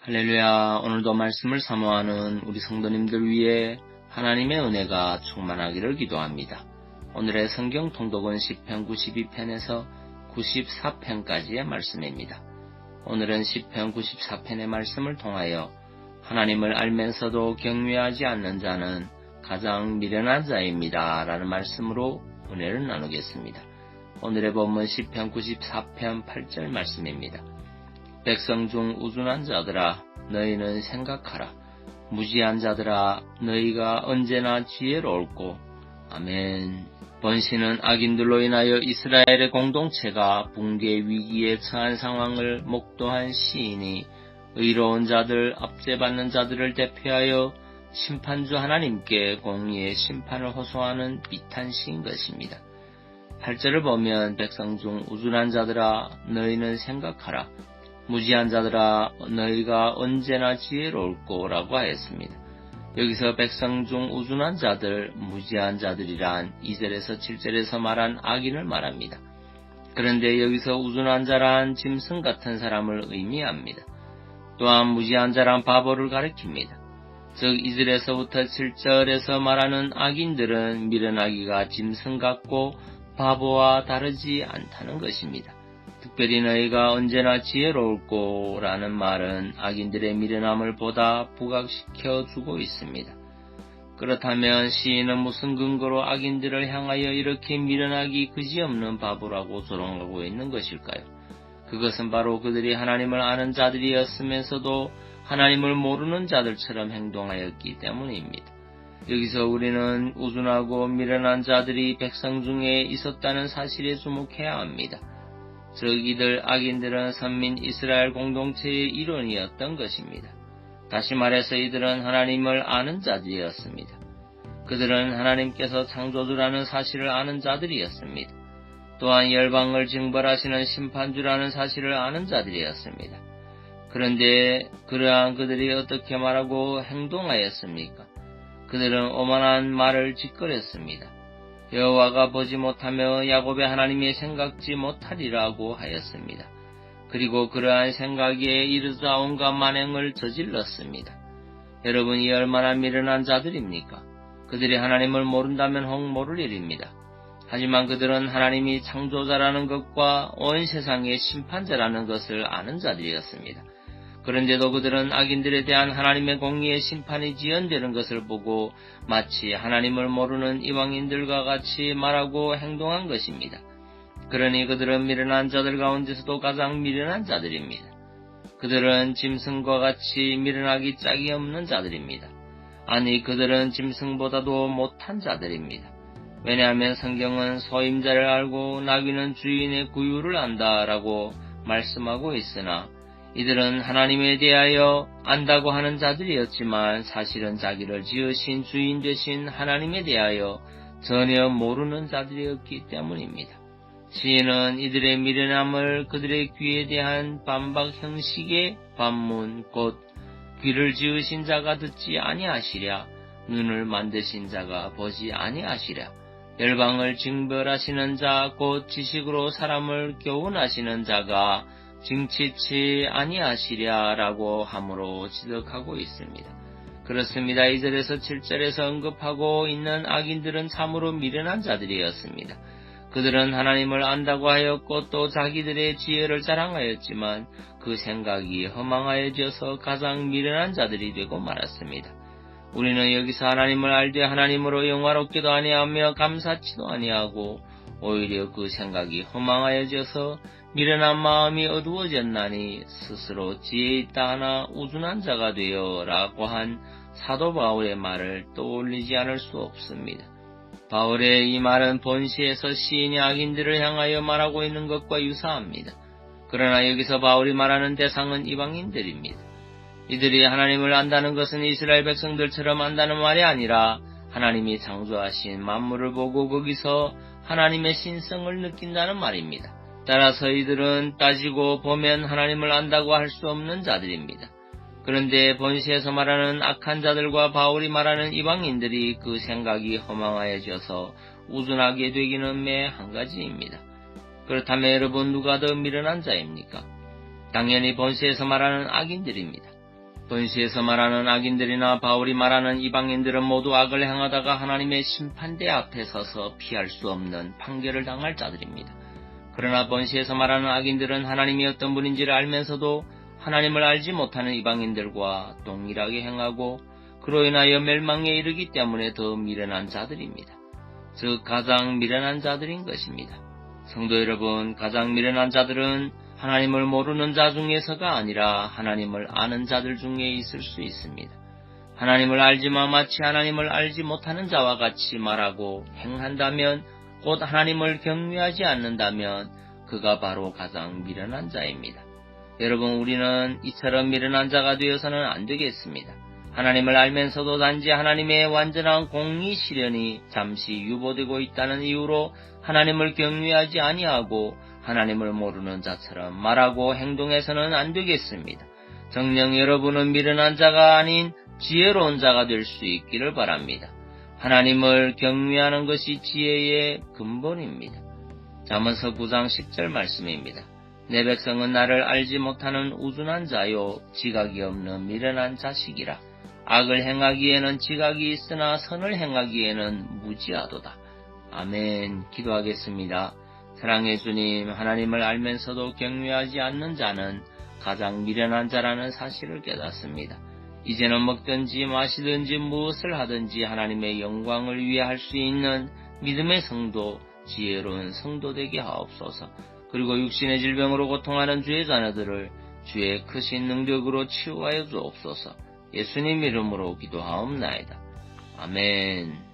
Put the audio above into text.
할렐루야. 오늘도 말씀을 사모하는 우리 성도님들 위해 하나님의 은혜가 충만하기를 기도합니다. 오늘의 성경 통독은 시편 92편에서 94편까지의 말씀입니다. 오늘은 시편 94편의 말씀을 통하여 하나님을 알면서도 경외하지 않는 자는 가장 미련한 자입니다 라는 말씀으로 은혜를 나누겠습니다. 오늘의 본문 시편 94편 8절 말씀입니다. 백성 중 우둔한 자들아 너희는 생각하라. 무지한 자들아 너희가 언제나 지혜로울꼬. 아멘. 번시는 악인들로 인하여 이스라엘의 공동체가 붕괴 위기에 처한 상황을 목도한 시인이 의로운 자들, 압제받는 자들을 대표하여 심판주 하나님께 공의의 심판을 호소하는 비탄시인 것입니다. 8절을 보면 백성 중 우둔한 자들아 너희는 생각하라. 무지한 자들아 너희가 언제나 지혜로울꼬 라고 하였습니다. 여기서 백성 중 우둔한 자들, 무지한 자들이란 2절에서 7절에서 말한 악인을 말합니다. 그런데 여기서 우둔한 자란 짐승 같은 사람을 의미합니다. 또한 무지한 자란 바보를 가리킵니다. 즉 2절에서부터 7절에서 말하는 악인들은 미련하기가 짐승 같고 바보와 다르지 않다는 것입니다. 특별히 너희가 언제나 지혜로울꼬 라는 말은 악인들의 미련함을 보다 부각시켜 주고 있습니다. 그렇다면 시인은 무슨 근거로 악인들을 향하여 이렇게 미련하기 그지없는 바보라고 조롱하고 있는 것일까요? 그것은 바로 그들이 하나님을 아는 자들이었으면서도 하나님을 모르는 자들처럼 행동하였기 때문입니다. 여기서 우리는 우둔하고 미련한 자들이 백성 중에 있었다는 사실에 주목해야 합니다. 즉 이들 악인들은 선민 이스라엘 공동체의 일원이었던 것입니다. 다시 말해서 이들은 하나님을 아는 자들이었습니다. 그들은 하나님께서 창조주라는 사실을 아는 자들이었습니다. 또한 열방을 징벌하시는 심판주라는 사실을 아는 자들이었습니다. 그런데 그러한 그들이 어떻게 말하고 행동하였습니까? 그들은 오만한 말을 짓거렸습니다. 여호와가 보지 못하며 야곱의 하나님이 생각지 못하리라고 하였습니다. 그리고 그러한 생각에 이르자 온갖 만행을 저질렀습니다. 여러분이 얼마나 미련한 자들입니까? 그들이 하나님을 모른다면 혹 모를 일입니다. 하지만 그들은 하나님이 창조자라는 것과 온 세상의 심판자라는 것을 아는 자들이었습니다. 그런데도 그들은 악인들에 대한 하나님의 공의의 심판이 지연되는 것을 보고 마치 하나님을 모르는 이방인들과 같이 말하고 행동한 것입니다. 그러니 그들은 미련한 자들 가운데서도 가장 미련한 자들입니다. 그들은 짐승과 같이 미련하기 짝이 없는 자들입니다. 아니 그들은 짐승보다도 못한 자들입니다. 왜냐하면 성경은 소임자를 알고 나귀는 주인의 구유를 안다라고 말씀하고 있으나 이들은 하나님에 대하여 안다고 하는 자들이었지만 사실은 자기를 지으신 주인 되신 하나님에 대하여 전혀 모르는 자들이었기 때문입니다. 시인은 이들의 미련함을 그들의 귀에 대한 반박 형식의 반문 곧 귀를 지으신 자가 듣지 아니하시랴 눈을 만드신 자가 보지 아니하시랴 열방을 징벌하시는 자 곧 지식으로 사람을 교훈하시는 자가 징치치 아니하시랴라고 함으로 지적하고 있습니다. 그렇습니다. 2절에서 7절에서 언급하고 있는 악인들은 참으로 미련한 자들이었습니다. 그들은 하나님을 안다고 하였고 또 자기들의 지혜를 자랑하였지만 그 생각이 허망하여져서 가장 미련한 자들이 되고 말았습니다. 우리는 여기서 하나님을 알되 하나님으로 영화롭기도 아니하며 감사치도 아니하고 오히려 그 생각이 허망하여져서 미련한 마음이 어두워졌나니 스스로 지혜 있다 하나 우둔한 자가 되어 라고 한 사도 바울의 말을 떠올리지 않을 수 없습니다. 바울의 이 말은 본시에서 시인이 악인들을 향하여 말하고 있는 것과 유사합니다. 그러나 여기서 바울이 말하는 대상은 이방인들입니다. 이들이 하나님을 안다는 것은 이스라엘 백성들처럼 안다는 말이 아니라 하나님이 창조하신 만물을 보고 거기서 하나님의 신성을 느낀다는 말입니다. 따라서 이들은 따지고 보면 하나님을 안다고 할 수 없는 자들입니다. 그런데 본시에서 말하는 악한 자들과 바울이 말하는 이방인들이 그 생각이 허망하여져서 우둔하게 되기는 매 한 가지입니다. 그렇다면 여러분 누가 더 미련한 자입니까? 당연히 본시에서 말하는 악인들입니다. 본시에서 말하는 악인들이나 바울이 말하는 이방인들은 모두 악을 행하다가 하나님의 심판대 앞에 서서 피할 수 없는 판결을 당할 자들입니다. 그러나 본시에서 말하는 악인들은 하나님이 어떤 분인지를 알면서도 하나님을 알지 못하는 이방인들과 동일하게 행하고 그로 인하여 멸망에 이르기 때문에 더 미련한 자들입니다. 즉 가장 미련한 자들인 것입니다. 성도 여러분, 가장 미련한 자들은 하나님을 모르는 자 중에서가 아니라 하나님을 아는 자들 중에 있을 수 있습니다. 하나님을 알지만 마치 하나님을 알지 못하는 자와 같이 말하고 행한다면, 곧 하나님을 경외하지 않는다면 그가 바로 가장 미련한 자입니다. 여러분, 우리는 이처럼 미련한 자가 되어서는 안 되겠습니다. 하나님을 알면서도 단지 하나님의 완전한 공의 실현이 잠시 유보되고 있다는 이유로 하나님을 경외하지 아니하고 하나님을 모르는 자처럼 말하고 행동해서는 안 되겠습니다. 정녕 여러분은 미련한 자가 아닌 지혜로운 자가 될 수 있기를 바랍니다. 하나님을 경외하는 것이 지혜의 근본입니다. 잠언서 9장 10절 말씀입니다. 내 백성은 나를 알지 못하는 우둔한 자요 지각이 없는 미련한 자식이라. 악을 행하기에는 지각이 있으나 선을 행하기에는 무지하도다. 아멘. 기도하겠습니다. 사랑의 주님, 하나님을 알면서도 경외하지 않는 자는 가장 미련한 자라는 사실을 깨닫습니다. 이제는 먹든지 마시든지 무엇을 하든지 하나님의 영광을 위해 할 수 있는 믿음의 성도, 지혜로운 성도 되게 하옵소서. 그리고 육신의 질병으로 고통하는 주의 자녀들을 주의 크신 능력으로 치유하여 주옵소서. 예수님 이름으로 기도하옵나이다. 아멘.